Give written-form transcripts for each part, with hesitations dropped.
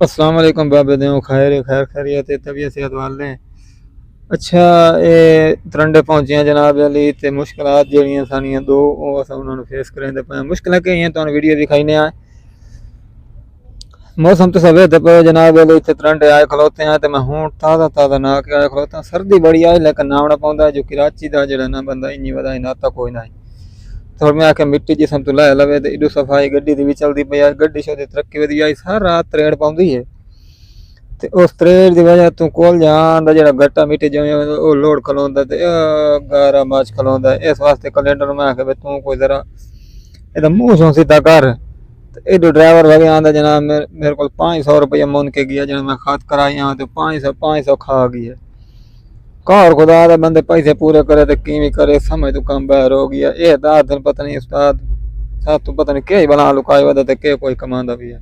अस्सलाम वालेकुम बाबे देओ खैर खैर खैरियत तबीयत सेहत वाले। अच्छा ये तरंडे पहुंचियां जनाब अली ते मुश्किलात जेड़ियां सानियां दो ओ अस उन्हां नु फेस करेंदे पे मुश्किलां के हैं तुहानू वीडियो दिखाईने आ। मौसम तो सवेर ते पे जनाब अली इत्थे तरंडे आए खलोते हैं ते मैं हुण ताज़ा ताज़ा ना के आए खलोता सर्दी बड़ी आई लेकिन नावना पौंदा जो कराची दा जेड़ा ना बंदा इन्नी वधाई नाता कोई ना थोड़ मैं आखे मिट्टी जिसम तो लै लवे ते इडू सफाई गड्डी दी भी चलदी पई आ गड्डी शो दी तरक्की वधी आई सारा रात त्रेड़ पाउंदी है ते उस त्रेड़ दी वजह तू कोल जान दा जेड़ा गट्टा मिट्टी जिवें ओ लोड खलोंदा ते गारा माच खलोंदा इस वास्ते कैलेंडर मैं आखे तू कोई जरा एदा मुंह सो सीधा कर ते एडो ड्राइवर वगे आंदा जनाब मेरे को 500 रुपया मुन के गया जब मैं खात कराई तो 500 खा गया कार खुदा दे बंदे पैसे पूरे करे ते किवें करे समझ तो कम बाहर हो गया ये दार दिन पता नहीं उस्ताद साथ तो पता नहीं के बना लुकाए वदा ते के कोई कमांदा भी है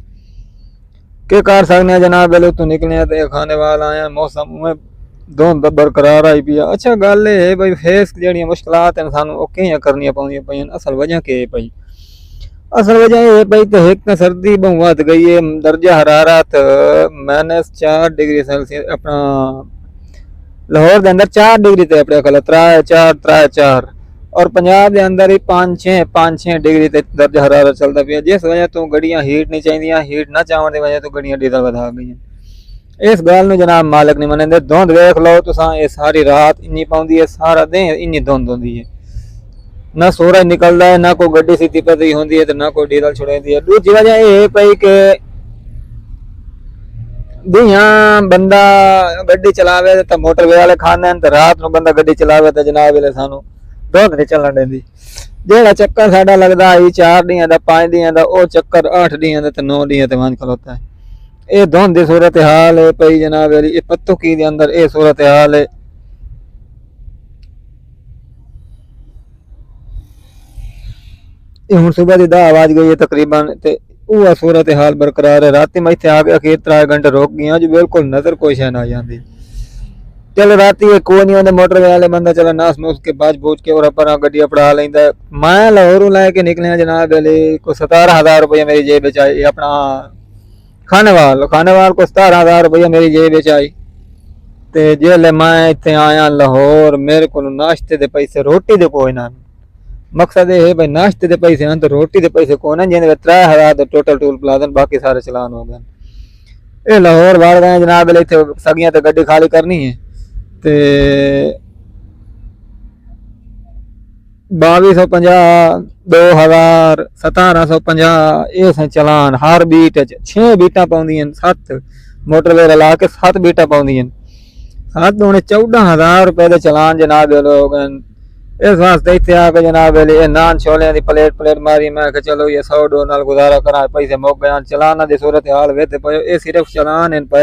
के कर सकने जनाब बेले तू निकले ते खाने वाला आया मौसम में दोन बरकरार आई पी अच्छा गल है भाई फेस जेड़ियां मुश्किलात हैं सानू ओ कियां करनियां पौंदियां पईयां असल वजह के है पई असल वजह ये पई ते एक तो सर्दी बहु वध गई है दर्जा हरारत -4 डिग्री सेल्सियस अपना लाहौर के अंदर 4 डिग्री ते अपने कल 3 4 और पंजाब के अंदर ही 5 6 डिग्री ते दर्जा हरारत चलता पिया जिस वजह तो गड्डियां हीट नहीं चाहिए हीट ना चावन की वजह तो गड्डियां डीजल वधा गई इस गल नूं जनाब मालिक नहीं मनते धुंध वेख लो तुसां ये सारी रात इन्नी पाउंदी है सारा दिन इन्नी धुंध होंदी है ना सूरज निकलता है ना कोई गड्डी सीधी पती होंदी है ना कोई डीजल छुड़ाती है दूसरी वजह ये पई कि दियां बंदा गड्डी चलावे तो मोटरवे वाले खाने तो रात को बंदा गड्डी चलावे तो जनाब वेले सानू धुंध नहीं चलन देंदी जेड़ा चक्कर साडा लगदा है 4 दियां दा 5 दियां दा ओ चक्कर 8 दियां दा ते 9 दियां ते वन खलोता है ये धुंध दी सूरत हाल है पई जनाब वेली ये पत्तो की दे अंदर ये सूरत हाल है ये हुण सुबह दी 10 बज गई है तकरीबन ते वो सूरत हाल बरकरार है रात मैं इतने आगे अखीर 3 घंटे रोक गया जो बिल्कुल नजर कोई शह ना आ जाती चल रात कोई नहीं होंगे मोटरवे वाले बंदा चलो नास नूस के बाज बूझ के और अपना गड्डिया पड़ा लेंदा मैं लाहौरों लैके निकलिया जनाब वेले को 17,000 रुपया मेरी जेब च आई अपना खाने वाल को 17,000 रुपया मेरी जेब च आई ते जेले मैं इतने आया लाहौर मेरे को नाश्ते दे पैसे रोटी दे कोई ना मकसद ये है भाई नाश्ते के पैसे हैं तो रोटी के पैसे कौन है जिन्हें 3,000 टोटल टूल प्ला देन बाकी सारे चलान हो गए ये लाहौर बाहर गए जनाब इतने सगियां तो गड्डी खाली करनी है ते 2250 2000 1750 ये चलान हर बीट 6 बीटा पाउंदियां 7 मोटरवे ला के 7 बीटा पाउंदियां 7 दूने 14,000 रुपए के चलान जनाब लोग इस वास्ते इतने आके जनाब ये नान छोले की प्लेट मारी मैं चलो ये 100 डो नाल गुजारा करा पैसे मुक गए चलाना की सूरत हाल वेते पे ये सिर्फ चलान इन पे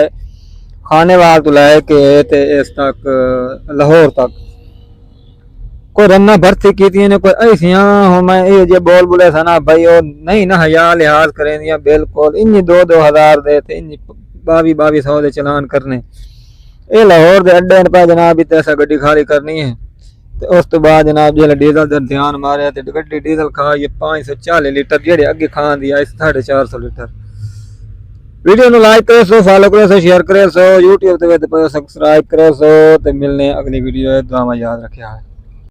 खाने वाल तो लैके इस तक लाहौर तक कोई रन्ना भर्ती की ने कोई ऐसियां हो मैं ये जे बोल बोले सना भाई वो नहीं ना हया लिहाज करें दिया बिल्कुल इन्नी 2-2 हज़ार दे थे इन्नी 2200 दे चलान करने ये लाहौर के अड्डे पे जनाब इतने ऐसा गड्डी खाली करनी है तो उस तो बाद जनाब जो डीजल का ध्यान मारे तो गड्डी डीजल खा ये 540 लीटर जेडे अगे खान दी आई 450 लीटर वीडियो को लाइक करो सो फॉलो करो सो शेयर करो सो यूट्यूब पे सब्सक्राइब करो सो तो मिलने अगली वीडियो दुआ में याद रखे।